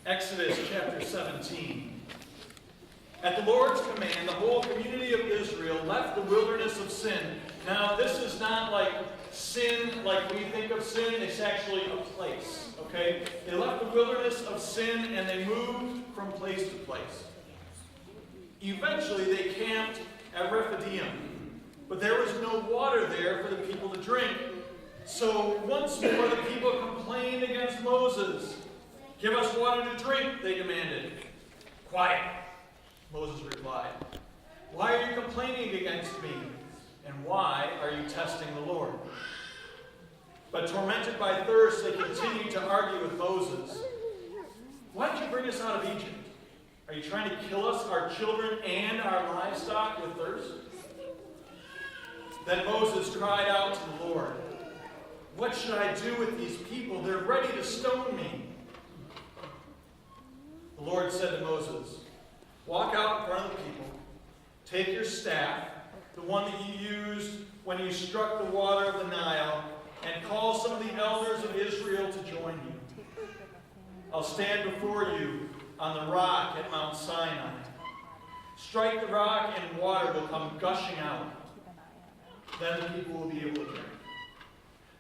Exodus chapter 17. At the Lord's command, the whole community of Israel left the wilderness of sin. Now, this is not like sin like we think of sin. It's actually a place, okay? They left the wilderness of sin and they moved from place to place. Eventually, they camped at Rephidim, but there was no water there for the people to drink. So once more, the people complained against Moses. "Give us water to drink," they demanded. "Quiet," Moses replied. "Why are you complaining against me? And why are you testing the Lord?" But tormented by thirst, they continued to argue with Moses. "Why did you bring us out of Egypt? Are you trying to kill us, our children, and our livestock with thirst?" Then Moses cried out to the Lord, "What should I do with these people? They're ready to stone me." The Lord said to Moses, "Walk out in front of the people, take your staff, the one that you used when you struck the water of the Nile, and call some of the elders of Israel to join you. I'll stand before you on the rock at Mount Sinai. Strike the rock and water will come gushing out. Then the people will be able to drink."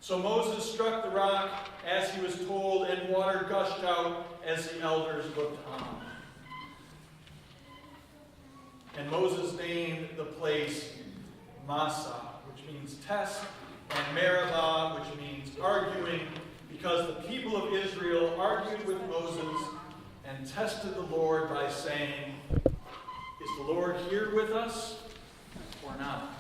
So Moses struck the rock as he was told, and water gushed out as the elders looked on. And Moses named the place Massah, which means test, and Meribah, which means arguing, because the people of Israel argued with Moses and tested the Lord by saying, "Is the Lord here with us or not?"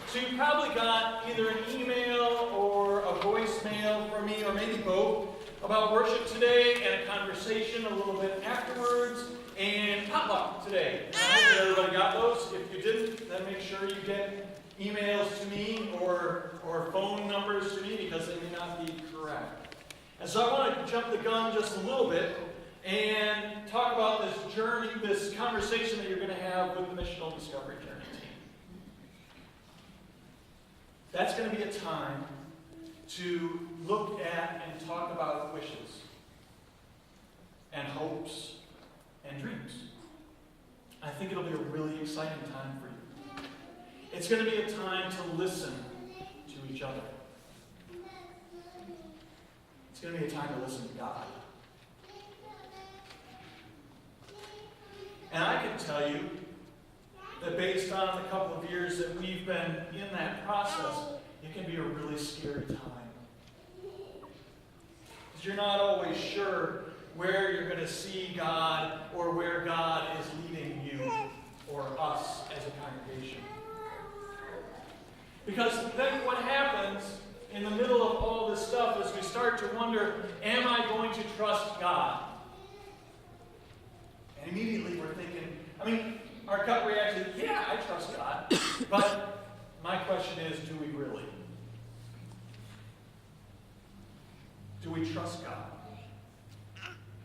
So you probably got either an email or a voicemail from me, or maybe both, about worship today and a conversation a little bit afterwards, and potluck today. I hope that everybody got those. If you didn't, then make sure you get emails to me or phone numbers to me, because they may not be correct. And so I want to jump the gun just a little bit and talk about this journey, this conversation that you're going to have with the Missional Discovery Journey team. That's going to be a time to look at and talk about wishes and hopes and dreams. I think it'll be a really exciting time for you. It's going to be a time to listen to each other. It's going to be a time to listen to God. And I can tell you that based on the couple of years that we've been in that process, it can be a really scary time. Because you're not always sure where you're going to see God or where God is leading you or us as a congregation. Because then what happens in the middle of all this stuff is we start to wonder, am I going to trust God? And immediately we're thinking, our gut reaction is, yeah, I trust God. But my question is, do we really? Do we trust God?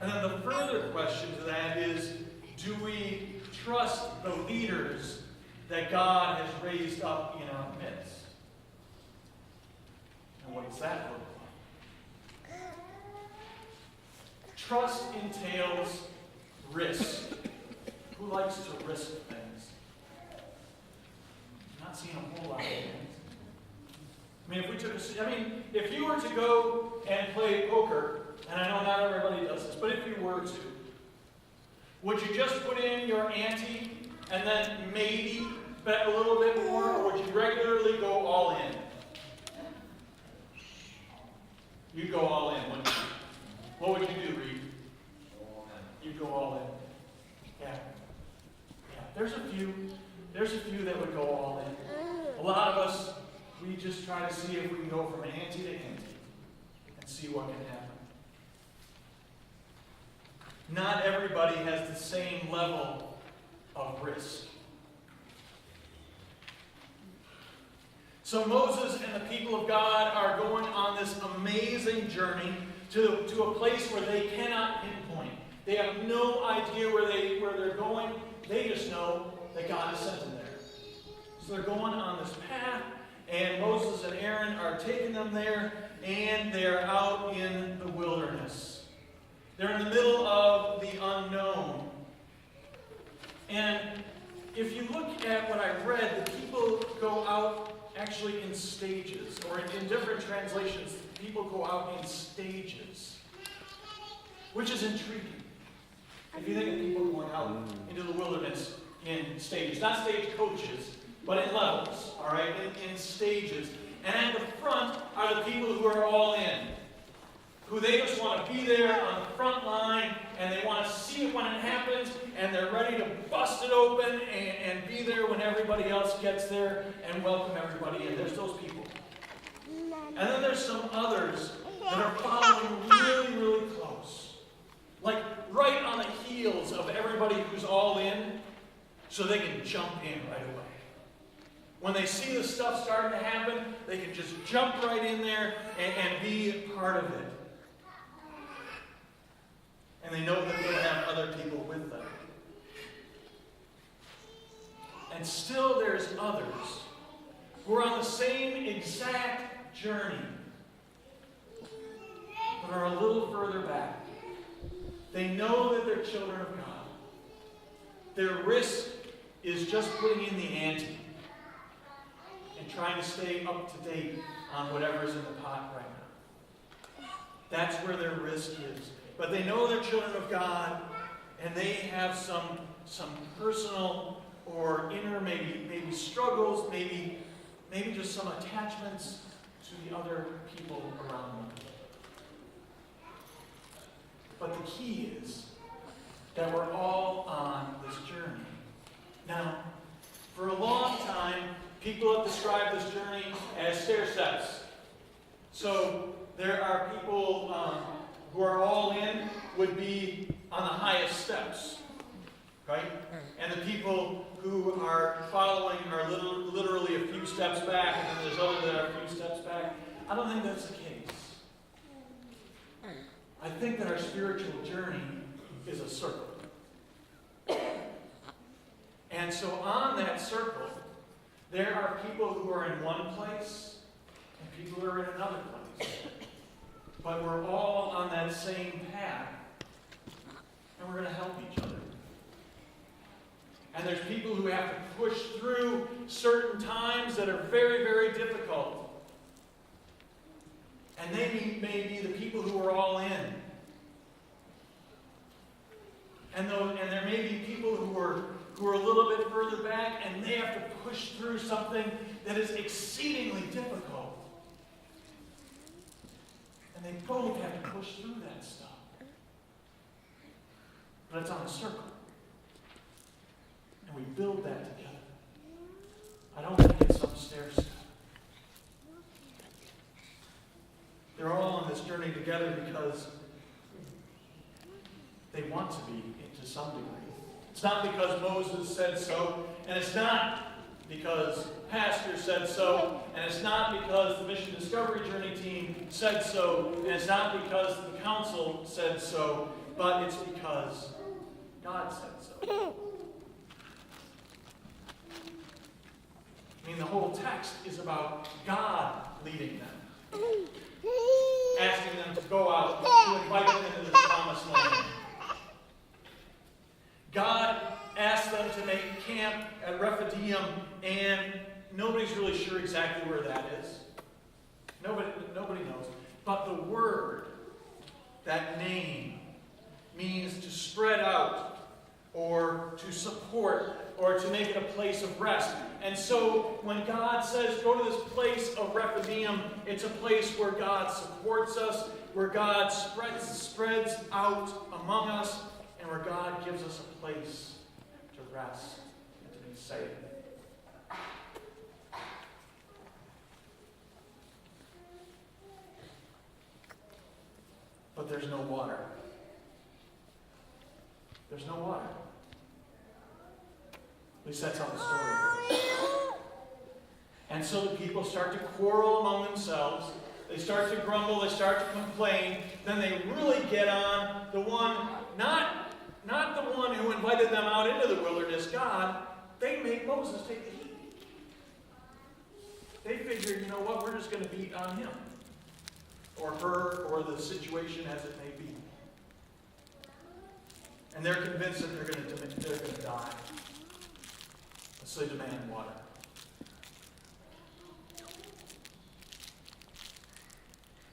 And then the further question to that is, do we trust the leaders that God has raised up in our midst? And what does that look like? Trust entails risk. Who likes to risk things? I'm not seeing a whole lot of things. If you were to go and play poker, and I know not everybody does this, but if you were to, would you just put in your ante and then maybe bet a little bit more, or would you regularly go all in? You'd go all in, wouldn't you? What would you do, Reed? You'd go all in. Yeah. There's a few that would go all in. A lot of us, we just try to see if we can go from ante to ante and see what can happen. Not everybody has the same level of risk. So Moses and the people of God are going on this amazing journey to a place where they cannot pinpoint. They have no idea where they're going. They just know that God has sent them there. So they're going on this path, And Moses and Aaron are taking them there, and they're out in the wilderness. They're in the middle of the unknown. And if you look at what I read, the people go out actually in stages, or in different translations, people go out in stages, which is intriguing. If you think of people going out into the wilderness in stages, not stage coaches, but in levels, all right, in stages. And at the front are the people who are all in, who they just want to be there on the front line, and they want to see it when it happens, and they're ready to bust it open and be there when everybody else gets there and welcome everybody in. There's those people. And then there's some others that are following really, really close. Like right on the heels of everybody who's all in, so they can jump in right away. When they see the stuff starting to happen, they can just jump right in there and be part of it. And they know that they'll have other people with them. And still there's others who are on the same exact journey, but are a little further back. They know that they're children of God. Their risk is just putting in the ante and trying to stay up to date on whatever's in the pot right now. That's where their risk is. But they know they're children of God, and they have some personal or inner maybe struggles, maybe just some attachments to the other people around them. But the key is that we're all on this journey. Now, for a long time, people have described this journey as stair steps. So there are people who are all in would be on the highest steps, right? And the people who are following are literally a few steps back, and then there's others that are a few steps back. I don't think that's the case. I think that our spiritual journey is a circle. And so on that circle, there are people who are in one place and people who are in another place. But we're all on that same path, and we're going to help each other. And there's people who have to push through certain times that are very, very difficult. And they may be the people who are all in. And there may be people who are a little bit further back, and they have to push through something that is exceedingly difficult. And they both have to push through that stuff. But it's on a circle. And we build that together. I don't think it's some stair step. They're all on this journey together because they want to be, to some degree. It's not because Moses said so, and it's not because Pastor said so, and it's not because the Mission Discovery Journey team said so, and it's not because the council said so, but it's because God said so. I mean, the whole text is about God leading them, asking them to go out, to invite them into the promised land. God asked them to make camp at Rephidim, and nobody's really sure exactly where that is. Nobody knows. But the word, that name, means to spread out, or to support, or to make it a place of rest. And so when God says, go to this place of Rephidim, it's a place where God supports us, where God spreads out among us, and where God gives us a place to rest and to be safe. But there's no water. There's no water. At least that's how the story goes. And so the people start to quarrel among themselves. They start to grumble. They start to complain. Then they really get on the one, not the one who invited them out into the wilderness, God. They make Moses take the heat. they figure, you know what, we're just going to beat on him or her or the situation as it may be. And they're convinced that they're going to die. So they demand water.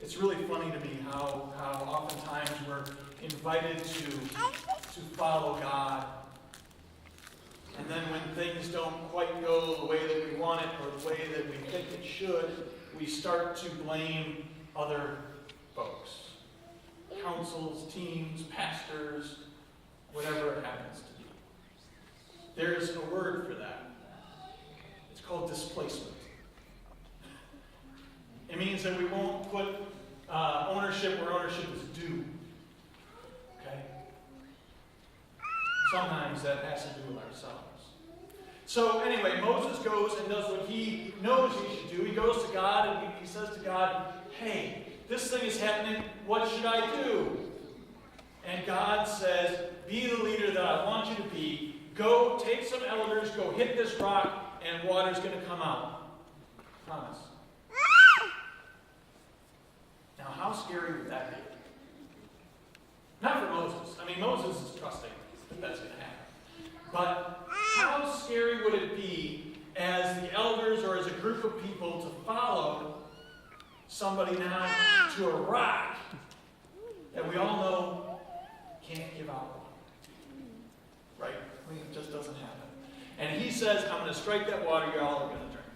It's really funny to me how oftentimes we're invited to follow God. And then when things don't quite go the way that we want it or the way that we think it should, we start to blame other folks. Councils, teams, pastors, whatever it happens to be. There's a word for that. It's called displacement. It means that we won't put ownership where ownership is due. Okay? Sometimes that has to do with ourselves. So anyway, Moses goes and does what he knows he should do. He goes to God and he says to God, hey, this thing is happening. What should I do? And God says, be the leader that I want you to be. Go, take some elders, go hit this rock, and water's going to come out. Promise. Now, how scary would that be? Not for Moses. I mean, Moses is trusting that that's going to happen. But how scary would it be as the elders or as a group of people to follow somebody now to a rock that we all know can't give out water? Right? I mean, it just doesn't happen. And he says, I'm going to strike that water, y'all are going to drink.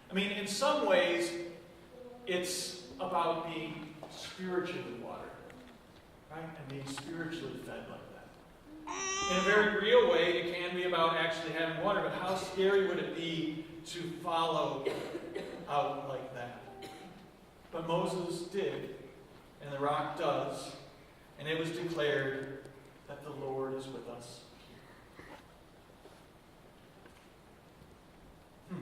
I mean, in some ways, it's about being spiritually watered, right? And being spiritually fed like that. In a very real way, it can be about actually having water, but how scary would it be to follow out like that? But Moses did, and the rock does, and it was declared that the Lord is with us here.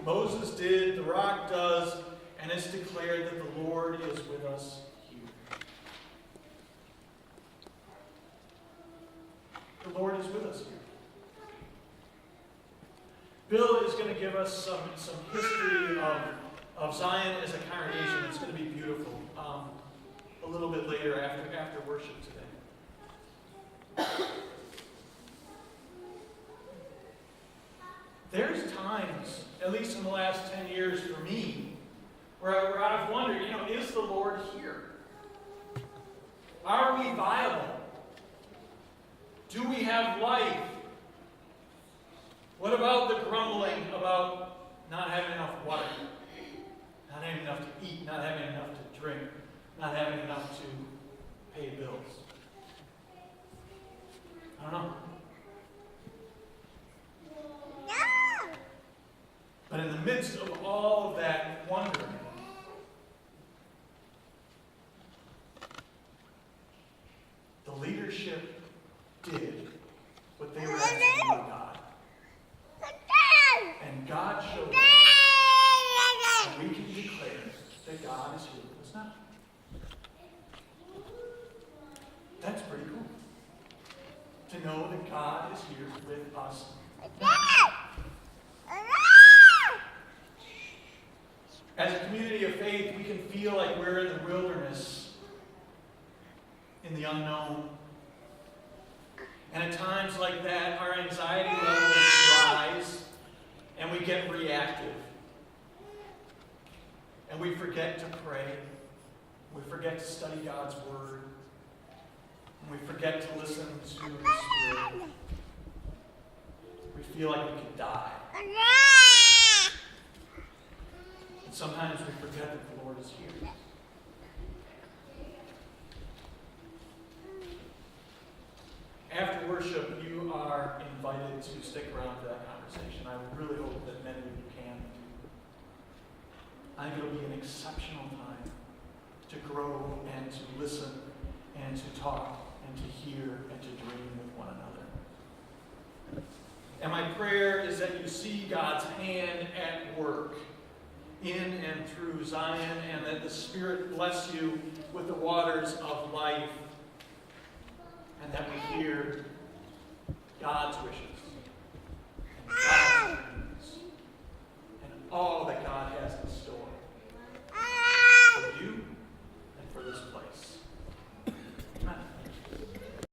Moses did, the rock does, and it's declared that the Lord is with us here. The Lord is with us here. Bill is going to give us some history of Zion as a congregation. It's going to be beautiful. A little bit later after worship today. There's times, at least in the last 10 years for me, where I've wondered, is the Lord here? Are we viable? Do we have life? What about the grumbling about not having enough water, not having enough to eat, not having enough to drink, not having enough to pay bills? I don't know. But in the midst of all of that wondering, the leadership did what they were asked to do with God. And God showed up. And we can declare that God is here with us now. That's pretty cool. To know that God is here with us now. As a community of faith, we can feel like we're in the wilderness, in the unknown. And at times like that, our anxiety levels rise, and we get reactive. And we forget to pray. We forget to study God's Word. And we forget to listen to the Spirit. We feel like we could die. And sometimes we forget that the Lord is here. After worship, you are invited to stick around for that conversation. I really hope that many of you can. I think it'll be an exceptional time to grow and to listen and to talk and to hear and to dream with one another. And my prayer is that you see God's hand at work in and through Zion, and that the Spirit bless you with the waters of life, and that we hear God's wishes and God's Oh,